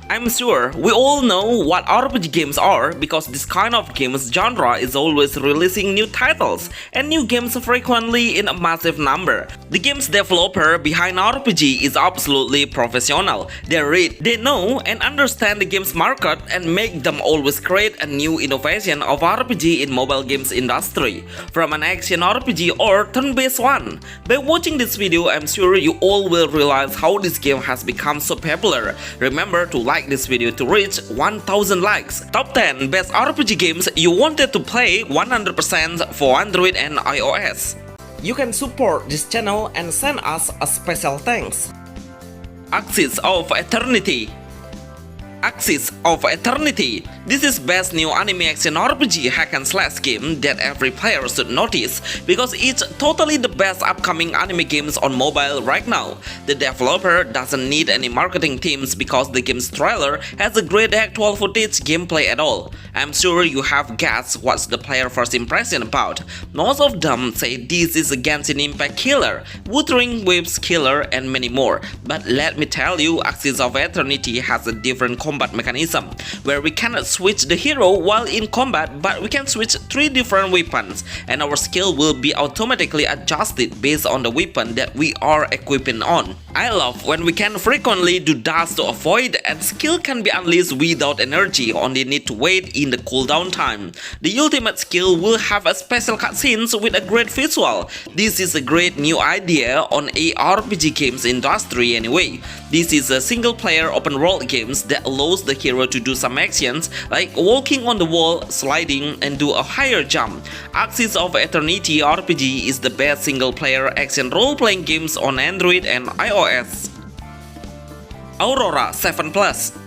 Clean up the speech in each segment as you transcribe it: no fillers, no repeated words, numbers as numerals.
I'm sure we all know what RPG games are because this kind of games genre is always releasing new titles and new games frequently in a massive number. The game's developer behind RPG is absolutely professional. They read, they know and understand the game's market and make them always create a new innovation of RPG in mobile games industry, from an action RPG or turn-based one. By watching this video, I'm sure you all will realize how this game has become so popular. Remember to like this video to reach 1000 likes. Top 10 best RPG games you wanted to play 100% for Android and iOS. You can support this channel and send us a special thanks. Axis of Eternity. Axis of Eternity. This is best new anime action RPG hack and slash game that every player should notice because it's totally the best upcoming anime games on mobile right now. The developer doesn't need any marketing teams because the game's trailer has a great actual footage gameplay at all. I'm sure you have guessed what's the player first impression about. Most of them say this is a Genshin Impact killer, Wuthering Waves killer and many more. But let me tell you, Axis of Eternity has a different combat mechanism where we cannot switch the hero while in combat, but we can switch 3 different weapons and our skill will be automatically adjusted based on the weapon that we are equipping on. I love when we can frequently do dash to avoid and skill can be unleashed without energy, only need to wait in the cooldown time. The ultimate skill will have a special cutscenes with a great visual. This is a great new idea on a RPG games industry anyway. This is a single player open world games that allows the hero to do some actions like walking on the wall, sliding and do a higher jump. Axis of Eternity RPG is the best single player action role-playing games on Android and iOS. Aurora 7 Plus.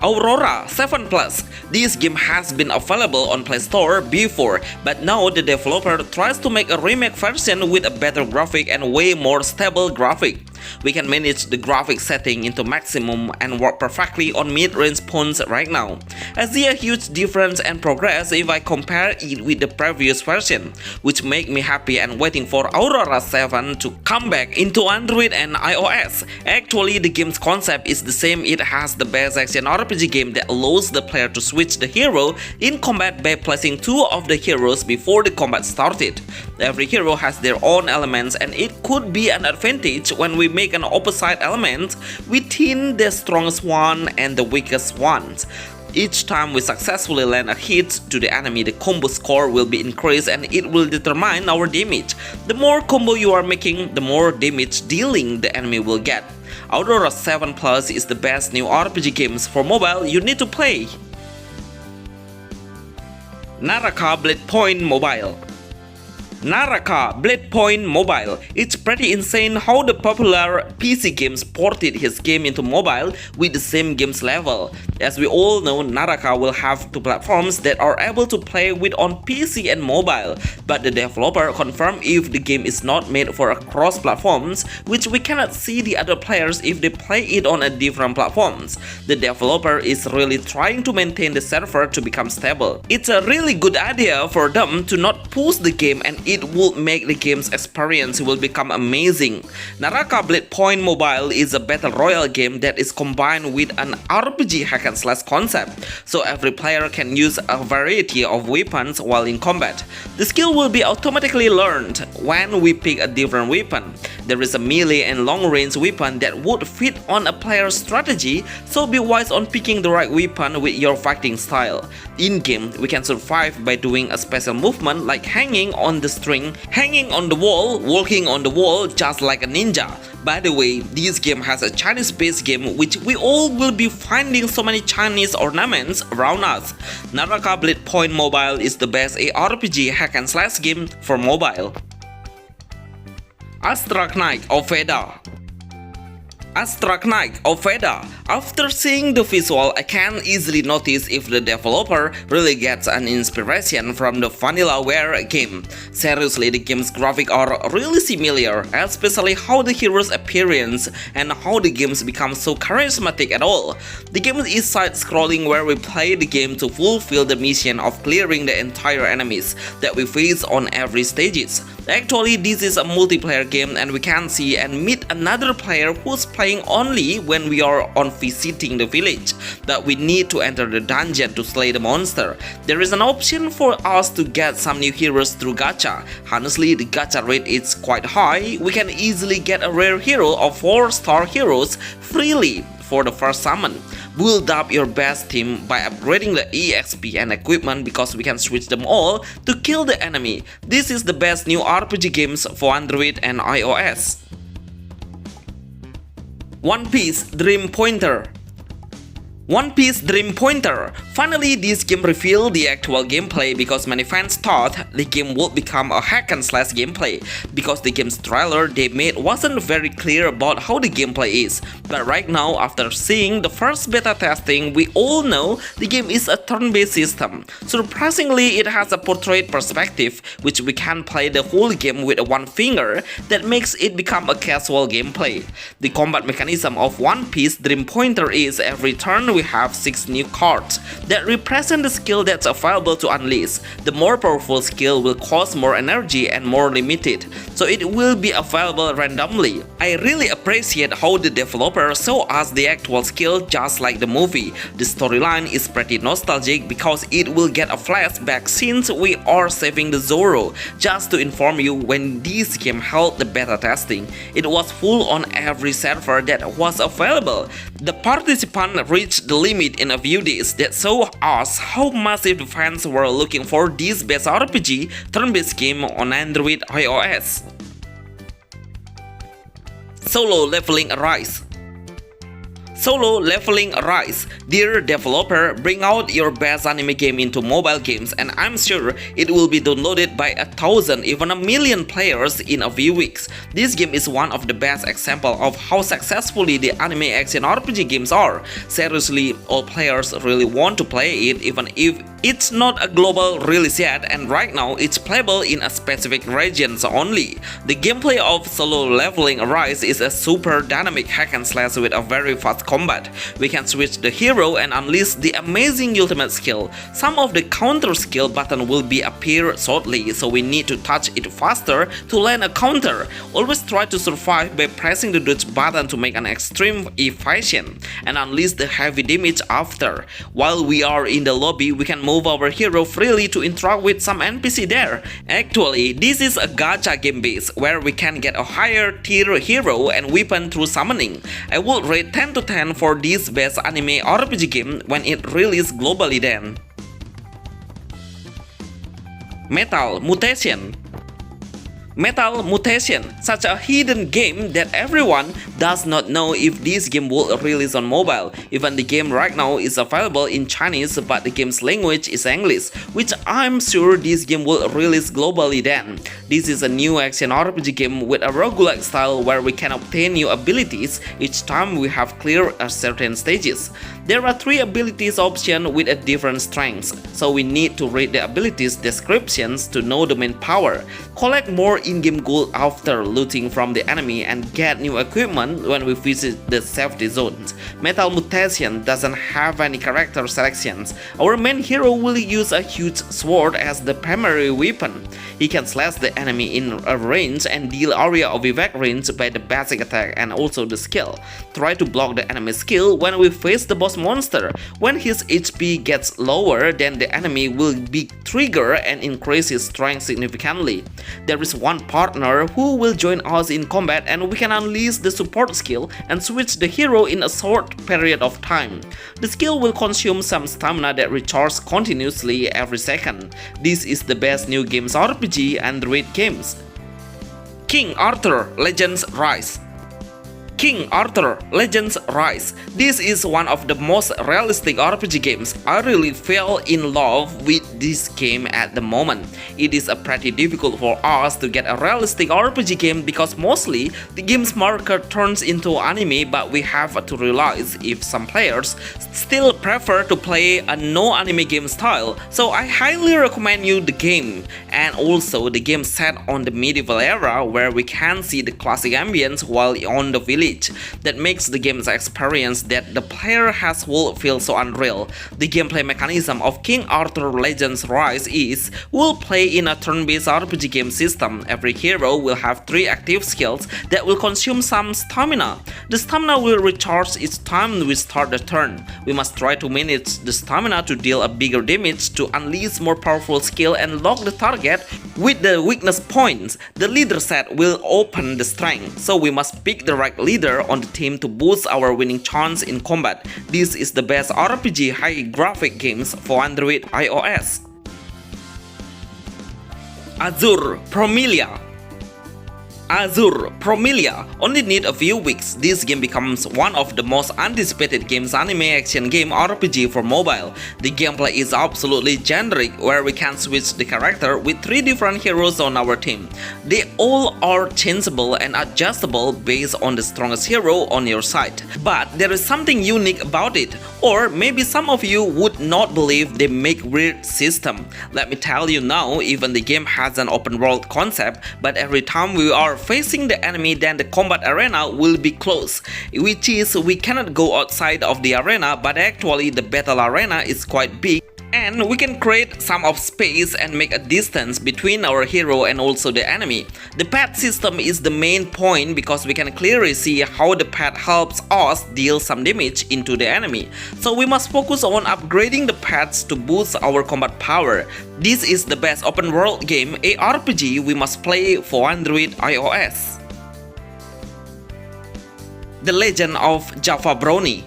Aurora 7 Plus. This game has been available on Play Store before, but now the developer tries to make a remake version with a better graphic and way more stable graphic. We can manage the graphic setting into maximum and work perfectly on mid-range phones right now. I see a huge difference and progress if I compare it with the previous version, which make me happy and waiting for Aurora 7 to come back into Android and iOS. Actually, the game's concept is the same. It has the best action RPG game that allows the player to switch the hero in combat by placing 2 of the heroes before the combat started. Every hero has their own elements and it could be an advantage when we make an opposite element within the strongest one and the weakest ones. Each time we successfully land a hit to the enemy, the combo score will be increased and it will determine our damage. The more combo you are making, the more damage dealing the enemy will get. Aurora 7 Plus is the best new RPG games for mobile you need to play. Naraka Blade Point Mobile. Naraka Blade Point Mobile. It's pretty insane how the popular PC games ported his game into mobile with the same game's level. As we all know, Naraka will have 2 platforms that are able to play with on PC and mobile, but the developer confirmed if the game is not made for across platforms, which we cannot see the other players if they play it on a different platforms. The developer is really trying to maintain the server to become stable. It's a really good idea for them to not push the game and it will make the game's experience will become amazing. Naraka Blade Point Mobile is a battle royale game that is combined with an RPG hack and slash concept, so every player can use a variety of weapons while in combat. The skill will be automatically learned when we pick a different weapon. There is a melee and long range weapon that would fit on a player's strategy, so be wise on picking the right weapon with your fighting style. In game, we can survive by doing a special movement like hanging on the string, hanging on the wall, walking on the wall just like a ninja. By the way, this game has a Chinese-based game which we all will be finding so many Chinese ornaments around us. Naraka Blade Point Mobile is the best ARPG hack and slash game for mobile. Ara Knight OFA. Ara Knight OFA. After seeing the visual, I can easily notice if the developer really gets an inspiration from the Vanillaware game. Seriously, the game's graphics are really similar, especially how the hero's appearance and how the games become so charismatic at all. The game is side-scrolling where we play the game to fulfill the mission of clearing the entire enemies that we face on every stages. Actually, this is a multiplayer game and we can see and meet another player who's playing only when we are on visiting the village, that we need to enter the dungeon to slay the monster. There is an option for us to get some new heroes through gacha. Honestly, the gacha rate is quite high. We can easily get a rare hero of 4-star heroes freely for the first summon. Build up your best team by upgrading the EXP and equipment because we can switch them all to kill the enemy. This is the best new RPG games for Android and iOS. One Piece Dream Pointer. One Piece Dream Pointer. Finally, this game revealed the actual gameplay because many fans thought the game would become a hack and slash gameplay because the game's trailer they made wasn't very clear about how the gameplay is. But right now, after seeing the first beta testing, we all know the game is a turn-based system. Surprisingly, it has a portrait perspective, which we can play the whole game with one finger, that makes it become a casual gameplay. The combat mechanism of One Piece Dream Pointer is every turn we have 6 new cards that represent the skill that's available to unleash. The more powerful skill will cost more energy and more limited, so it will be available randomly. I really appreciate how the developer show us the actual skill just like the movie. The storyline is pretty nostalgic because it will get a flashback since we are saving the Zoro. Just to inform you, when this game held the beta testing, it was full on every server that was available. The participant reached the limit in a few days that show us how massive the fans were looking for this best RPG turn-based game on Android iOS. Solo Leveling Arise. Solo Leveling Arise. Dear developer, bring out your best anime game into mobile games and I'm sure it will be downloaded by 1,000, even 1,000,000 players in a few weeks. This game is one of the best examples of how successfully the anime action RPG games are. Seriously, all players really want to play it even if it's not a global release yet, and right now it's playable in a specific regions only. The gameplay of Solo Leveling Arise is a super dynamic hack and slash with a very fast combat. We can switch the hero and unleash the amazing ultimate skill. Some of the counter skill button will be appear shortly, so we need to touch it faster to land a counter. Always try to survive by pressing the dodge button to make an extreme evasion and unleash the heavy damage after. While we are in the lobby, we can move our hero freely to interact with some NPC there. Actually, this is a gacha game base where we can get a higher tier hero and weapon through summoning. I would rate 10 to 10 for this best anime RPG game when it released globally then. Metal Mutation. Metal Mutation, such a hidden game that everyone does not know if this game will release on mobile. Even the game right now is available in Chinese, but the game's language is English, which I'm sure this game will release globally then. This is a new action RPG game with a roguelike style where we can obtain new abilities each time we have cleared a certain stages. There are 3 abilities options with a different strengths, so we need to read the abilities descriptions to know the main power. Collect more in-game gold after looting from the enemy and get new equipment when we visit the safety zones. Metal Mutation doesn't have any character selections. Our main hero will use a huge sword as the primary weapon. He can slash the enemy in a range and deal area of effect range by the basic attack and also the skill. Try to block the enemy's skill when we face the boss monster. When his HP gets lower, then the enemy will be triggered and increase his strength significantly. There is one partner who will join us in combat and we can unleash the support skill and switch the hero in a short period of time. The skill will consume some stamina that recharges continuously every second. This is the best new games RPG Android games. King Arthur Legends Rise. King Arthur Legends Rise. This is one of the most realistic RPG games. I really fell in love with this game at the moment. It is pretty difficult for us to get a realistic RPG game because mostly the game's marker turns into anime, but we have to realize if some players still prefer to play a no anime game style. So I highly recommend you the game. And also the game set on the medieval era where we can see the classic ambience while on the village glitch that makes the game's experience that the player has will feel so unreal. The gameplay mechanism of King Arthur Legends Rise is will play in a turn-based RPG game system. Every hero will have 3 active skills that will consume some stamina. The stamina will recharge each time we start the turn. We must try to manage the stamina to deal a bigger damage to unleash more powerful skill and lock the target with the weakness points. The leader set will open the strength, so we must pick the right leader on the team to boost our winning chance in combat. This is the best RPG high graphic games for Android iOS. Azure Promilia. Azure Promilia only need a few weeks. This game becomes one of the most anticipated games anime action game RPG for mobile. The gameplay is absolutely generic, where we can switch the character with 3 different heroes on our team. They all are changeable and adjustable based on the strongest hero on your side. But there is something unique about it, or maybe some of you would not believe they make weird system. Let me tell you now, even the game has an open world concept, but every time we are facing the enemy, then the combat arena will be closed, which is we cannot go outside of the arena, but actually the battle arena is quite big and we can create some of space and make a distance between our hero and also the enemy. The path system is the main point because we can clearly see how the path helps us deal some damage into the enemy. So we must focus on upgrading the paths to boost our combat power. This is the best open world game ARPG we must play for Android iOS. The Legend of Java Brony.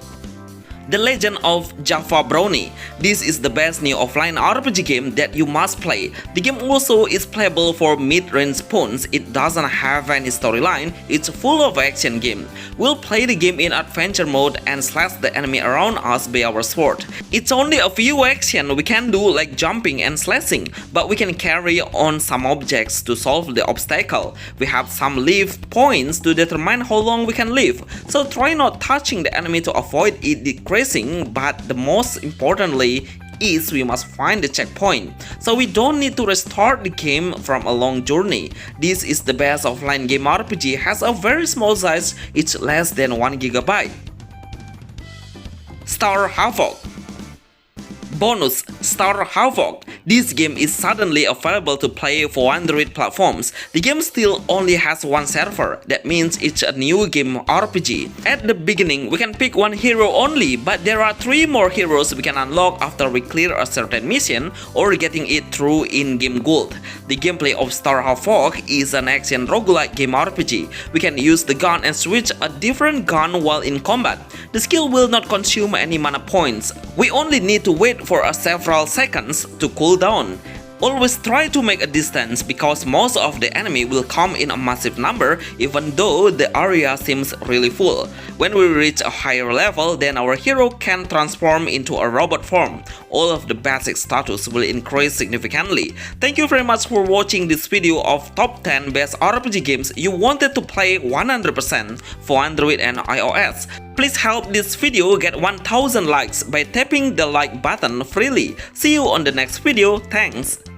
The Legend of Java Brony. This is the best new offline RPG game that you must play. The game also is playable for mid-range phones. It doesn't have any storyline, it's full of action game. We'll play the game in adventure mode and slash the enemy around us by our sword. It's only a few action we can do like jumping and slashing, but we can carry on some objects to solve the obstacle. We have some live points to determine how long we can live, so try not touching the enemy to avoid it decreasing. But the most importantly is we must find the checkpoint, so we don't need to restart the game from a long journey. This is the best offline game RPG, has a very small size, it's less than 1 GB. Star Havoc. Bonus Star Havoc. This game is suddenly available to play for Android platforms. The game still only has 1 server, that means it's a new game RPG. At the beginning, we can pick 1 hero only, but there are 3 more heroes we can unlock after we clear a certain mission or getting it through in-game gold. The gameplay of Star Havoc is an action roguelike game RPG. We can use the gun and switch a different gun while in combat. The skill will not consume any mana points. We only need to wait for several seconds to cool down. Always try to make a distance because most of the enemy will come in a massive number even though the area seems really full. When we reach a higher level, then our hero can transform into a robot form. All of the basic status will increase significantly. Thank you very much for watching this video of top 10 best RPG games you wanted to play 100% for Android and iOS. Please help this video get 1000 likes by tapping the like button freely. See you on the next video. Thanks.